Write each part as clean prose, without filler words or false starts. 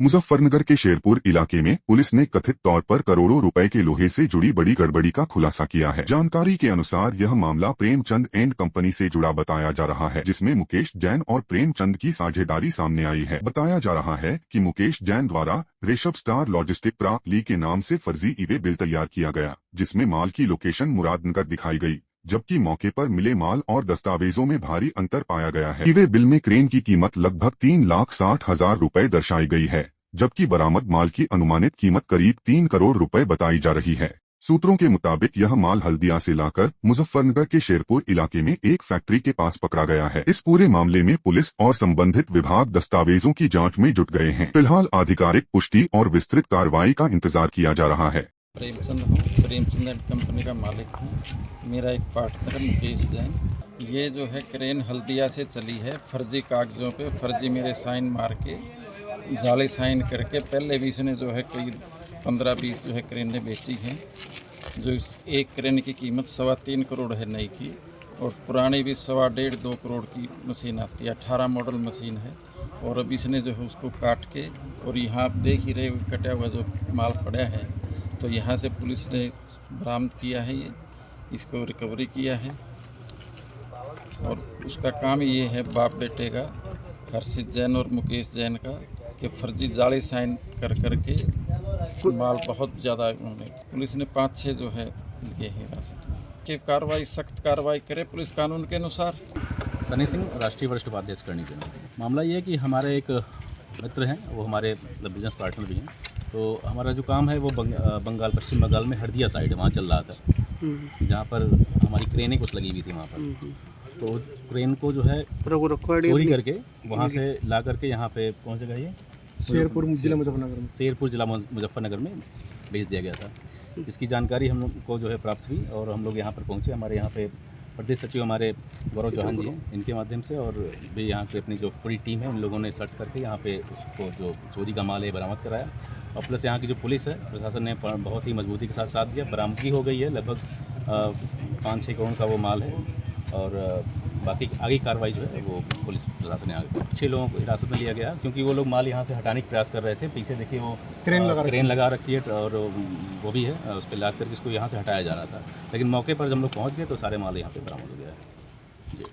मुजफ्फरनगर के शेरपुर इलाके में पुलिस ने कथित तौर पर करोड़ों रुपए के लोहे से जुड़ी बड़ी गड़बड़ी का खुलासा किया है। जानकारी के अनुसार यह मामला प्रेमचंद एंड कंपनी से जुड़ा बताया जा रहा है, जिसमें मुकेश जैन और प्रेमचंद की साझेदारी सामने आई है। बताया जा रहा है कि मुकेश जैन द्वारा ऋषभ स्टार लॉजिस्टिक प्राप्त ली के नाम से फर्जी ईवे बिल तैयार किया गया, जिसमें माल की लोकेशन मुरादनगर दिखाई गई, जबकि मौके पर मिले माल और दस्तावेजों में भारी अंतर पाया गया है। ईवे बिल में क्रेन की कीमत लगभग 3,60,000 रुपए दर्शाई गई है, जबकि बरामद माल की अनुमानित कीमत करीब 3 करोड़ रुपए बताई जा रही है। सूत्रों के मुताबिक यह माल हल्दिया से लाकर मुजफ्फरनगर के शेरपुर इलाके में एक फैक्ट्री के पास पकड़ा गया है। इस पूरे मामले में पुलिस और संबंधित विभाग दस्तावेजों की जांच में जुट गए हैं। फिलहाल आधिकारिक पुष्टि और विस्तृत कार्रवाई का इंतजार किया जा रहा है। प्रेमचंद हूँ, प्रेमचंद एंड कंपनी का मालिक हूँ। मेरा एक पार्टनर है मुकेश जैन। ये जो है क्रेन हल्दिया से चली है, फर्जी कागज़ों पे फर्जी मेरे साइन मार के जाली साइन करके पहले भी इसने जो है कई 15-20 जो है क्रेनें बेची हैं। जो इस एक क्रेन की कीमत 3.25 करोड़ है नई की, और पुरानी भी 1.5-2 करोड़ की मशीन आती है। 18 मॉडल मशीन है। और अब इसने जो है उसको काट के, और यहाँ आप देख ही रहे कटा हुआ जो माल पड़ा है, तो यहाँ से पुलिस ने बरामद किया है, ये इसको रिकवरी किया है। और उसका काम ये है बाप बेटे का, हर्षित जैन और मुकेश जैन का, कि फर्जी जाली साइन कर करके माल बहुत ज़्यादा उन्होंने, पुलिस ने 5-6 जो है लिए हैं हिरासत में। कि कार्रवाई सख्त कार्रवाई करे पुलिस कानून के अनुसार। सनी सिंह, राष्ट्रीय वरिष्ठ उपाध्यक्ष करनी से। मामला ये है कि हमारे एक मित्र हैं, वो हमारे बिजनेस पार्टनर भी हैं। तो हमारा जो काम है वो बंगाल, पश्चिम बंगाल में हल्दिया साइड वहाँ चल रहा था, जहाँ पर हमारी क्रेनें कुछ लगी हुई थी वहाँ पर। तो उस क्रेन को जो है चोरी करके वहाँ से ला करके यहाँ पे पहुँच गया, ये शेरपुर जिला मुजफ्फरनगर में भेज दिया गया था। इसकी जानकारी हम लोग को जो है प्राप्त हुई, और हम लोग यहाँ पर पहुँचे। हमारे यहाँ पे प्रदेश सचिव हमारे गौरव चौहान जी हैं, इनके माध्यम से, और भी यहाँ पे अपनी जो पूरी टीम है उन लोगों ने सर्च करके यहाँ पे उसको जो चोरी का माल है बरामद कराया। और प्लस यहाँ की जो पुलिस है, प्रशासन ने बहुत ही मजबूती के साथ दिया। बरामदगी हो गई है, लगभग 5-6 करोड़ का वो माल है। और बाकी आगे कार्रवाई जो है वो पुलिस प्रशासन ने आगे 6 लोगों को हिरासत में लिया गया, क्योंकि वो लोग माल यहाँ से हटाने का प्रयास कर रहे थे। पीछे देखिए वो क्रेन लगा रखी है, और वो भी है, उस पर लाद करके इसको यहाँ से हटाया जा रहा था। लेकिन मौके पर जब हम लोग पहुँच गए तो सारे माल यहाँ पे बरामद हो गया है। जी।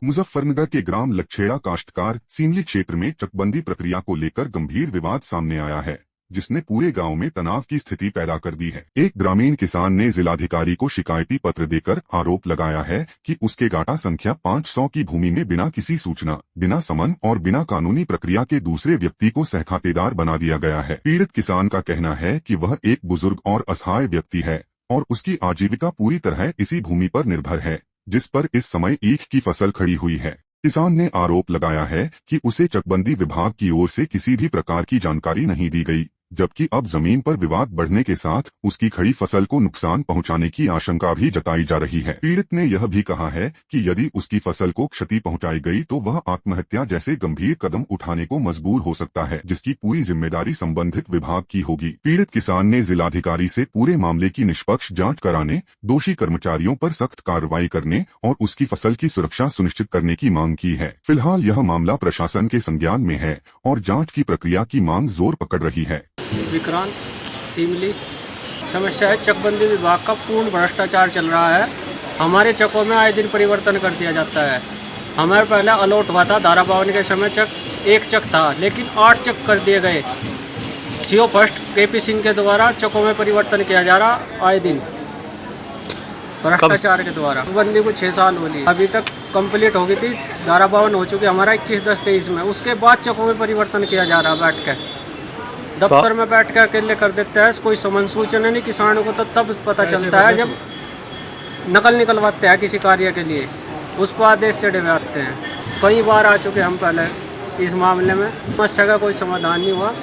मुजफ्फरनगर के ग्राम लक्षेड़ा काश्तकार सीमली क्षेत्र में चकबंदी प्रक्रिया को लेकर गंभीर विवाद सामने आया है, जिसने पूरे गांव में तनाव की स्थिति पैदा कर दी है। एक ग्रामीण किसान ने जिलाधिकारी को शिकायती पत्र देकर आरोप लगाया है कि उसके गाटा संख्या 500 की भूमि में बिना किसी सूचना, बिना समन और बिना कानूनी प्रक्रिया के दूसरे व्यक्ति को सहखातेदार बना दिया गया है। पीड़ित किसान का कहना है कि वह एक बुजुर्ग और असहाय व्यक्ति है, और उसकी आजीविका पूरी तरह इसी भूमि पर निर्भर है, जिस पर इस समय ईख की फसल खड़ी हुई है। किसान ने आरोप लगाया है कि उसे चकबंदी विभाग की ओर से किसी भी प्रकार की जानकारी नहीं दी गई, जबकि अब जमीन पर विवाद बढ़ने के साथ उसकी खड़ी फसल को नुकसान पहुंचाने की आशंका भी जताई जा रही है। पीड़ित ने यह भी कहा है कि यदि उसकी फसल को क्षति पहुंचाई गई तो वह आत्महत्या जैसे गंभीर कदम उठाने को मजबूर हो सकता है, जिसकी पूरी जिम्मेदारी संबंधित विभाग की होगी। पीड़ित किसान ने जिलाधिकारी से पूरे मामले की निष्पक्ष जाँच कराने, दोषी कर्मचारियों पर सख्त कार्रवाई करने और उसकी फसल की सुरक्षा सुनिश्चित करने की मांग की है। फिलहाल यह मामला प्रशासन के संज्ञान में है और जाँच की प्रक्रिया की मांग जोर पकड़ रही है। विक्रांत सीमली। समस्या है चकबंदी विभाग का पूर्ण भ्रष्टाचार चल रहा है। हमारे चकों में आए दिन परिवर्तन कर दिया जाता है। हमारे पहले अलॉट हुआ था धारा 52 के समय एक चक था, लेकिन 8 चक कर दिए गए। सीओ फर्स्ट KP सिंह के द्वारा चकों में परिवर्तन किया जा रहा आए दिन भ्रष्टाचार के द्वारा। चकबंदी को 6 साल हो लिए, अभी तक कंप्लीट हो गई थी, धारा 52 हो चुकी हमारा 21/10/23 में। उसके बाद चकों में परिवर्तन किया जा रहा बैठ के, दफ्तर में बैठ के अकेले कर देते हैं। कोई समन सूचना नहीं किसानों को, तो तब पता चलता है जब नकल निकलवाते हैं किसी कार्य के लिए, उस पर आदेश से डरवाते हैं। कई बार आ चुके हम पहले इस मामले में, समस्या का कोई समाधान नहीं हुआ,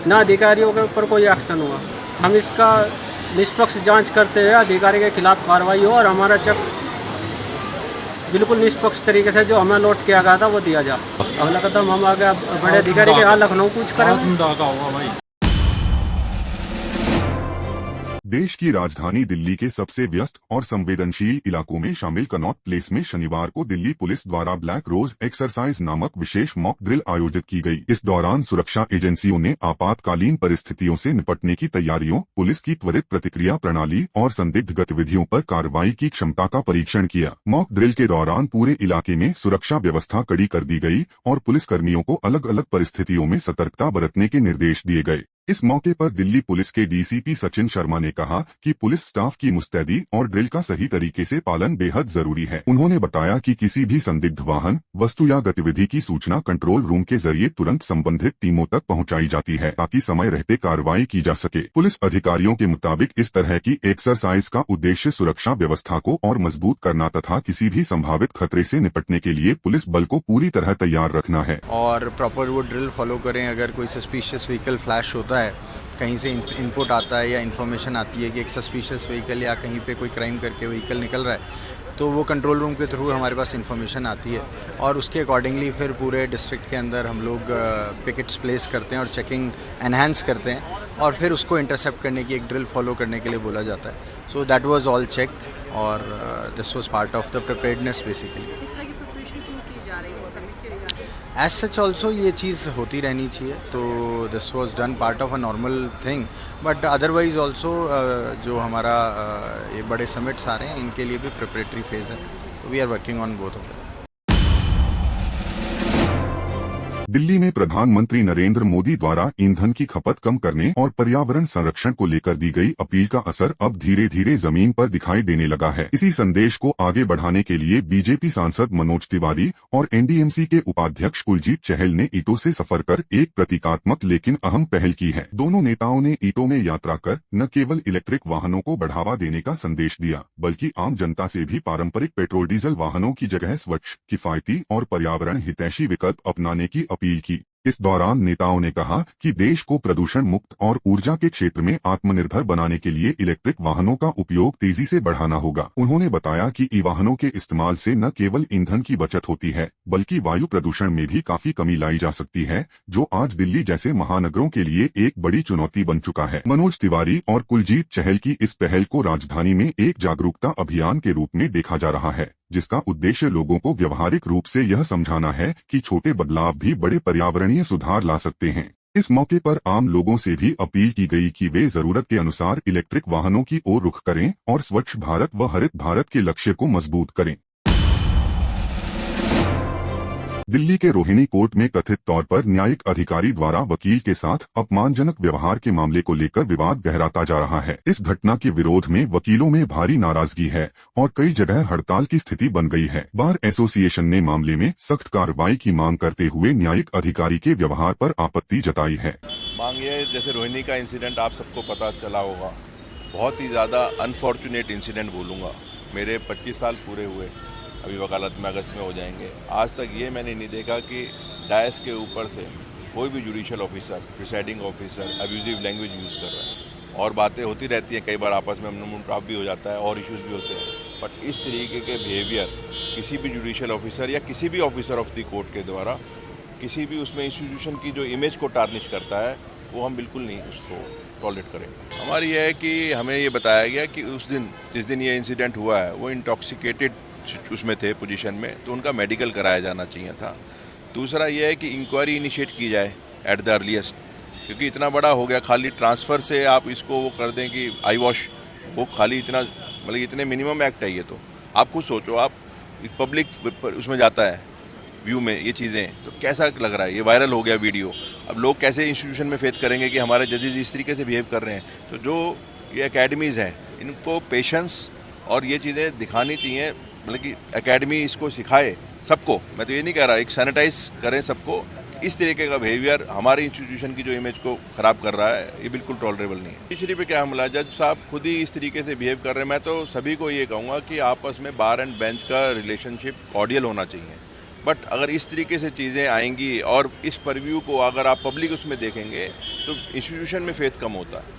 ना अधिकारियों के ऊपर कोई एक्शन हुआ। हम इसका निष्पक्ष जांच करते हुए अधिकारी के खिलाफ कार्रवाई हो और हमारा चक बिल्कुल निष्पक्ष तरीके से जो हमें लौट किया गया था वो दिया जाए। अगला कदम हम आगे बड़े अधिकारी के यहाँ लखनऊ पूछ करें। देश की राजधानी दिल्ली के सबसे व्यस्त और संवेदनशील इलाकों में शामिल कनॉट प्लेस में शनिवार को दिल्ली पुलिस द्वारा ब्लैक रोज एक्सरसाइज नामक विशेष मॉक ड्रिल आयोजित की गई। इस दौरान सुरक्षा एजेंसियों ने आपातकालीन परिस्थितियों से निपटने की तैयारियों, पुलिस की त्वरित प्रतिक्रिया प्रणाली और संदिग्ध गतिविधियों पर कार्रवाई की क्षमता का परीक्षण किया। मॉक ड्रिल के दौरान पूरे इलाके में सुरक्षा व्यवस्था कड़ी कर दी गई और पुलिसकर्मियों को अलग अलग परिस्थितियों में सतर्कता बरतने के निर्देश दिए गए। इस मौके पर दिल्ली पुलिस के डीसीपी सचिन शर्मा ने कहा कि पुलिस स्टाफ की मुस्तैदी और ड्रिल का सही तरीके से पालन बेहद जरूरी है। उन्होंने बताया कि किसी भी संदिग्ध वाहन, वस्तु या गतिविधि की सूचना कंट्रोल रूम के जरिए तुरंत संबंधित टीमों तक पहुंचाई जाती है ताकि समय रहते कार्रवाई की जा सके। पुलिस अधिकारियों के मुताबिक इस तरह की एक्सरसाइज का उद्देश्य सुरक्षा व्यवस्था को और मजबूत करना तथा किसी भी संभावित खतरे से निपटने के लिए पुलिस बल को पूरी तरह तैयार रखना है। और प्रॉपर वो ड्रिल फॉलो करें। अगर कोई सस्पिशियस व्हीकल फ्लैश होता है, कहीं से इनपुट आता है या इन्फॉर्मेशन आती है कि एक सस्पिशियस व्हीकल या कहीं पे कोई क्राइम करके व्हीकल निकल रहा है, तो वो कंट्रोल रूम के थ्रू हमारे पास इन्फॉर्मेशन आती है और उसके अकॉर्डिंगली फिर पूरे डिस्ट्रिक्ट के अंदर हम लोग पिकेट्स प्लेस करते हैं और चेकिंग एनहांस करते हैं और फिर उसको इंटरसेप्ट करने की एक ड्रिल फॉलो करने के लिए बोला जाता है। So that was all check और this was part of the preparedness basically. As such also ये चीज़ होती रहनी चाहिए, तो this was done part of a normal thing, but otherwise also जो हमारा ये बड़े समिट्स आ रहे हैं इनके लिए भी प्रिपरेटरी फेज है, तो we are working on both of them. Delhi में प्रधानमंत्री नरेंद्र मोदी द्वारा ईंधन की खपत कम करने और पर्यावरण संरक्षण को लेकर दी गई अपील का असर अब धीरे धीरे जमीन पर दिखाई देने लगा है। इसी संदेश को आगे बढ़ाने के लिए बीजेपी सांसद मनोज तिवारी और एनडीएमसी के उपाध्यक्ष कुलजीत चहल ने ईंटों से सफर कर एक प्रतीकात्मक लेकिन अहम पहल की है। दोनों नेताओं ने ईंटों में यात्रा कर न केवल इलेक्ट्रिक वाहनों को बढ़ावा देने का संदेश दिया, बल्कि आम जनता से भी पारंपरिक पेट्रोल डीजल वाहनों की जगह स्वच्छ, किफायती और पर्यावरण हितैषी विकल्प अपनाने की अपील की। इस दौरान नेताओं ने कहा कि देश को प्रदूषण मुक्त और ऊर्जा के क्षेत्र में आत्मनिर्भर बनाने के लिए इलेक्ट्रिक वाहनों का उपयोग तेजी से बढ़ाना होगा। उन्होंने बताया कि ई वाहनों के इस्तेमाल से न केवल ईंधन की बचत होती है, बल्कि वायु प्रदूषण में भी काफी कमी लाई जा सकती है, जो आज दिल्ली जैसे महानगरों के लिए एक बड़ी चुनौती बन चुका है। मनोज तिवारी और कुलजीत चहल की इस पहल को राजधानी में एक जागरूकता अभियान के रूप में देखा जा रहा है, जिसका उद्देश्य लोगों को व्यावहारिक रूप से यह समझाना है कि छोटे बदलाव भी बड़े पर्यावरणीय सुधार ला सकते हैं। इस मौके पर आम लोगों से भी अपील की गई कि वे जरूरत के अनुसार इलेक्ट्रिक वाहनों की ओर रुख करें और स्वच्छ भारत व हरित भारत के लक्ष्य को मजबूत करें। दिल्ली के रोहिणी कोर्ट में कथित तौर पर न्यायिक अधिकारी द्वारा वकील के साथ अपमानजनक व्यवहार के मामले को लेकर विवाद गहराता जा रहा है। इस घटना के विरोध में वकीलों में भारी नाराजगी है और कई जगह हड़ताल की स्थिति बन गई है। बार एसोसिएशन ने मामले में सख्त कार्रवाई की मांग करते हुए न्यायिक अधिकारी के व्यवहार पर आपत्ति जताई है। मांग ये, जैसे रोहिणी का इंसिडेंट आप सबको पता चला होगा, बहुत ही ज्यादा अनफॉर्चुनेट इंसिडेंट बोलूँगा। मेरे 25 साल पूरे हुए, अभी वकालत में अगस्त में हो जाएंगे। आज तक ये मैंने नहीं देखा कि डायस के ऊपर से कोई भी judicial officer, presiding officer abusive language use कर रहा है। और बातें होती रहती हैं, कई बार आपस में मनमुटाव भी हो जाता है और इश्यूज़ भी होते हैं, बट इस तरीके के बिहेवियर किसी भी जुडिशियल ऑफिसर या किसी भी ऑफिसर ऑफ द कोर्ट के द्वारा किसी भी उसमें इंस्टीट्यूशन की जो इमेज को टार्निश करता है, वो हम बिल्कुल नहीं उसको टॉलरेट करेंगे। हमारी यह है कि हमें ये बताया गया कि उस दिन जिस दिन ये इंसिडेंट हुआ है वो इंटॉक्सिकेटेड उसमें थे पोजीशन में, तो उनका मेडिकल कराया जाना चाहिए था। दूसरा ये है कि इंक्वायरी इनिशिएट की जाए एट द अर्लीस्ट, क्योंकि इतना बड़ा हो गया, खाली ट्रांसफ़र से आप इसको वो कर दें कि आई वॉश, वो खाली इतना मतलब इतने मिनिमम एक्ट है ये। तो आप खुद सोचो, आप पब्लिक उसमें जाता है व्यू में ये चीज़ें, तो कैसा लग रहा है, ये वायरल हो गया वीडियो। अब लोग कैसे इंस्टीट्यूशन में फेथ करेंगे कि हमारे जजेस इस तरीके से बिहेव कर रहे हैं। तो जो ये एकेडमीज़ हैं, इनको पेशेंस और ये चीज़ें दिखानी चाहिए, मतलब कि एकेडमी इसको सिखाए सबको। मैं तो ये नहीं कह रहा, एक सैनिटाइज करें सबको। इस तरीके का बिहेवियर हमारे इंस्टीट्यूशन की जो इमेज को ख़राब कर रहा है, ये बिल्कुल टॉलरेबल नहीं है। जुडिशरी पे क्या हमला, जज साहब खुद ही इस तरीके से बिहेव कर रहे हैं। मैं तो सभी को ये कहूँगा कि आपस में बार एंड बेंच का रिलेशनशिप कॉर्डियल होना चाहिए, बट अगर इस तरीके से चीज़ें आएंगी और इस परव्यू को अगर आप पब्लिक उसमें देखेंगे तो इंस्टीट्यूशन में फेथ कम होता है।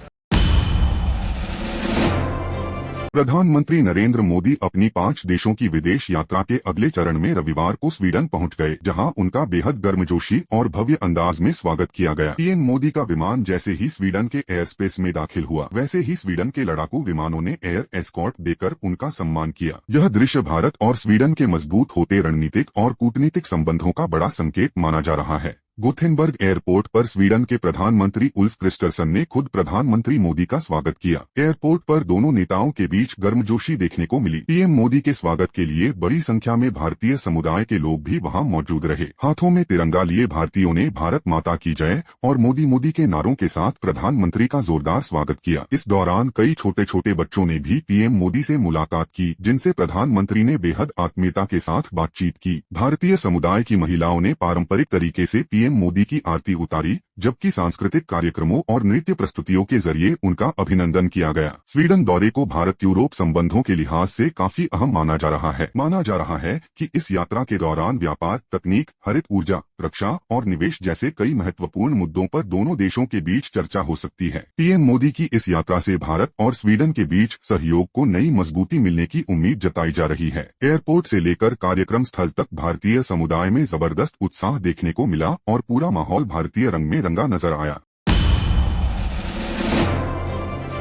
प्रधानमंत्री नरेंद्र मोदी अपनी 5 देशों की विदेश यात्रा के अगले चरण में रविवार को स्वीडन पहुंच गए, जहां उनका बेहद गर्मजोशी और भव्य अंदाज में स्वागत किया गया। पीएम मोदी का विमान जैसे ही स्वीडन के एयर स्पेस में दाखिल हुआ, वैसे ही स्वीडन के लड़ाकू विमानों ने एयर एस्कॉर्ट देकर उनका सम्मान किया। यह दृश्य भारत और स्वीडन के मजबूत होते रणनीतिक और कूटनीतिक संबंधों का बड़ा संकेत माना जा रहा है। गोथेनबर्ग एयरपोर्ट पर स्वीडन के प्रधानमंत्री उल्फ क्रिस्टरसन ने खुद प्रधानमंत्री मोदी का स्वागत किया। एयरपोर्ट पर दोनों नेताओं के बीच गर्मजोशी देखने को मिली। पीएम मोदी के स्वागत के लिए बड़ी संख्या में भारतीय समुदाय के लोग भी वहां मौजूद रहे। हाथों में तिरंगा लिए भारतीयों ने भारत माता की जय और मोदी मोदी के नारों के साथ प्रधानमंत्री का जोरदार स्वागत किया। इस दौरान कई छोटे छोटे बच्चों ने भी पीएम मोदी से मुलाकात की, जिनसे प्रधानमंत्री ने बेहद आत्मीयता के साथ बातचीत की। भारतीय समुदाय की महिलाओं ने पारंपरिक तरीके से पीएम मोदी की आरती उतारी, जबकि सांस्कृतिक कार्यक्रमों और नृत्य प्रस्तुतियों के जरिए उनका अभिनंदन किया गया। स्वीडन दौरे को भारत यूरोप संबंधों के लिहाज से काफी अहम माना जा रहा है। माना जा रहा है कि इस यात्रा के दौरान व्यापार, तकनीक, हरित ऊर्जा, रक्षा और निवेश जैसे कई महत्वपूर्ण मुद्दों पर दोनों देशों के बीच चर्चा हो सकती है। पीएम मोदी की इस यात्रा से भारत और स्वीडन के बीच सहयोग को नई मजबूती मिलने की उम्मीद जताई जा रही है। एयरपोर्ट से लेकर कार्यक्रम स्थल तक भारतीय समुदाय में जबरदस्त उत्साह देखने को मिला और पूरा माहौल भारतीय रंग में रंगा नजर आया।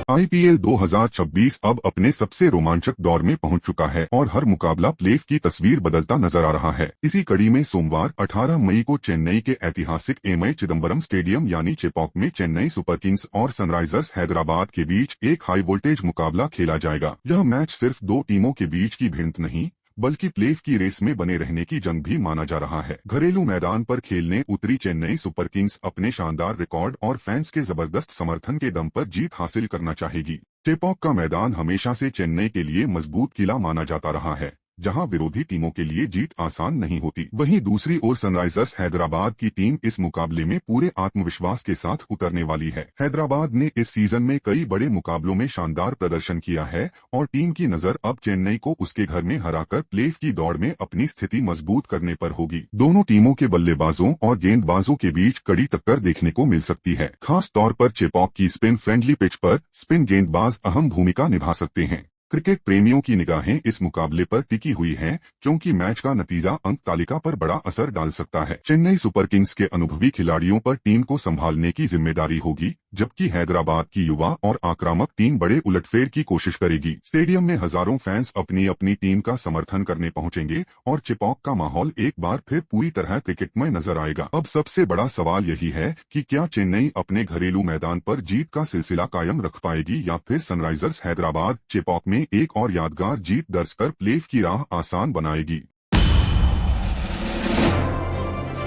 आईपीएल 2026 अब अपने सबसे रोमांचक दौर में पहुंच चुका है और हर मुकाबला प्लेऑफ की तस्वीर बदलता नजर आ रहा है। इसी कड़ी में सोमवार 18 मई को चेन्नई के ऐतिहासिक एमए चिदम्बरम स्टेडियम यानी चेपॉक में चेन्नई सुपर किंग्स और सनराइजर्स हैदराबाद के बीच एक हाई वोल्टेज मुकाबला खेला जाएगा। यह मैच सिर्फ दो टीमों के बीच की भिड़ंत नहीं, बल्कि प्लेऑफ की रेस में बने रहने की जंग भी माना जा रहा है। घरेलू मैदान पर खेलने उतरी चेन्नई सुपर किंग्स अपने शानदार रिकॉर्ड और फैंस के जबरदस्त समर्थन के दम पर जीत हासिल करना चाहेगी। चेपॉक का मैदान हमेशा से चेन्नई के लिए मजबूत किला माना जाता रहा है, जहां विरोधी टीमों के लिए जीत आसान नहीं होती। वहीं दूसरी ओर सनराइजर्स हैदराबाद की टीम इस मुकाबले में पूरे आत्मविश्वास के साथ उतरने वाली है। हैदराबाद ने इस सीजन में कई बड़े मुकाबलों में शानदार प्रदर्शन किया है और टीम की नजर अब चेन्नई को उसके घर में हराकर प्लेऑफ की दौड़ में अपनी स्थिति मजबूत करने पर होगी। दोनों टीमों के बल्लेबाजों और गेंदबाजों के बीच कड़ी टक्कर देखने को मिल सकती है। खास तौर पर चेपॉक की स्पिन फ्रेंडली पिच पर स्पिन गेंदबाज अहम भूमिका निभा सकते हैं। क्रिकेट प्रेमियों की निगाहें इस मुकाबले पर टिकी हुई हैं, क्योंकि मैच का नतीजा अंक तालिका पर बड़ा असर डाल सकता है। चेन्नई सुपर किंग्स के अनुभवी खिलाड़ियों पर टीम को संभालने की जिम्मेदारी होगी, जबकि हैदराबाद की युवा और आक्रामक टीम बड़े उलटफेर की कोशिश करेगी। स्टेडियम में हजारों फैंस अपनी अपनी टीम का समर्थन करने पहुंचेंगे और चेपॉक का माहौल एक बार फिर पूरी तरह क्रिकेटमय नजर आएगा। अब सबसे बड़ा सवाल यही है कि क्या चेन्नई अपने घरेलू मैदान पर जीत का सिलसिला कायम रख पाएगी या फिर सनराइजर्स हैदराबाद चेपॉक में एक और यादगार जीत दर्ज कर प्लेऑफ की राह आसान बनाएगी।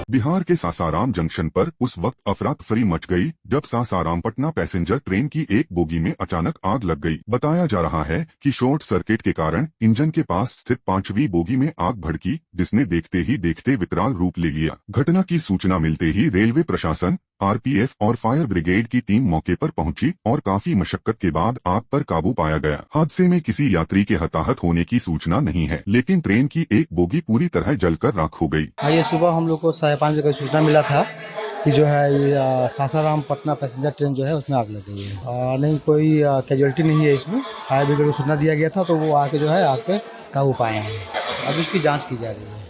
बिहार के सासाराम जंक्शन पर उस वक्त अफरा तफरी मच गई जब सासाराम पटना पैसेंजर ट्रेन की एक बोगी में अचानक आग लग गई। बताया जा रहा है कि शॉर्ट सर्किट के कारण इंजन के पास स्थित 5वीं बोगी में आग भड़की, जिसने देखते ही देखते विकराल रूप ले लिया। घटना की सूचना मिलते ही रेलवे प्रशासन, आरपीएफ और फायर ब्रिगेड की टीम मौके पर पहुंची और काफी मशक्कत के बाद आग पर काबू पाया गया। हादसे में किसी यात्री के हताहत होने की सूचना नहीं है, लेकिन ट्रेन की एक बोगी पूरी तरह जलकर राख हो गई। ये सुबह हम लोग को 5:30 बजे सूचना मिला था कि जो है ये सासाराम पटना पैसेंजर ट्रेन जो है उसमें आग लग गई है। नहीं कोई कैजुअलिटी नहीं है इसमें। फायर ब्रिगेड को सूचना दिया गया था तो वो आके जो है आग पे काबू पाए हैं। अब उसकी जाँच की जा रही है।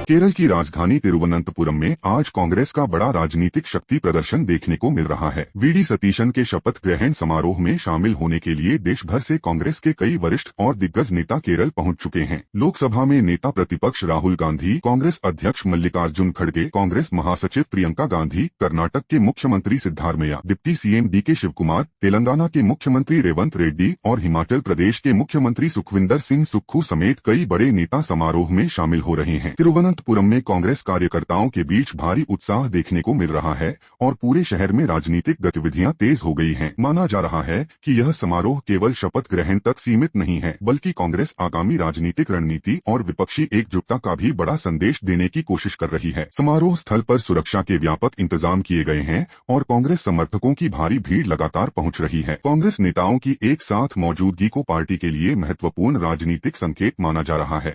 केरल की राजधानी तिरुवनंतपुरम में आज कांग्रेस का बड़ा राजनीतिक शक्ति प्रदर्शन देखने को मिल रहा है। वीडी सतीशन के शपथ ग्रहण समारोह में शामिल होने के लिए देश भर से कांग्रेस के कई वरिष्ठ और दिग्गज नेता केरल पहुंच चुके हैं। लोकसभा में नेता प्रतिपक्ष राहुल गांधी, कांग्रेस अध्यक्ष मल्लिकार्जुन खड़गे, कांग्रेस महासचिव प्रियंका गांधी, कर्नाटक के मुख्यमंत्री सिद्धारमैया, डिप्टी सीएम डीके शिवकुमार, तेलंगाना के मुख्यमंत्री रेवंत रेड्डी और हिमाचल प्रदेश के मुख्यमंत्री सुखविंदर सिंह सुक्खू समेत कई बड़े नेता समारोह में शामिल हो रहे हैं। तिरुवनंतपुरम में कांग्रेस कार्यकर्ताओं के बीच भारी उत्साह देखने को मिल रहा है और पूरे शहर में राजनीतिक गतिविधियां तेज हो गई हैं। माना जा रहा है कि यह समारोह केवल शपथ ग्रहण तक सीमित नहीं है, बल्कि कांग्रेस आगामी राजनीतिक रणनीति और विपक्षी एकजुटता का भी बड़ा संदेश देने की कोशिश कर रही है। समारोह स्थल पर सुरक्षा के व्यापक इंतजाम किए गए हैं और कांग्रेस समर्थकों की भारी भीड़ लगातार पहुंच रही है। कांग्रेस नेताओं की एक साथ मौजूदगी को पार्टी के लिए महत्वपूर्ण राजनीतिक संकेत माना जा रहा है।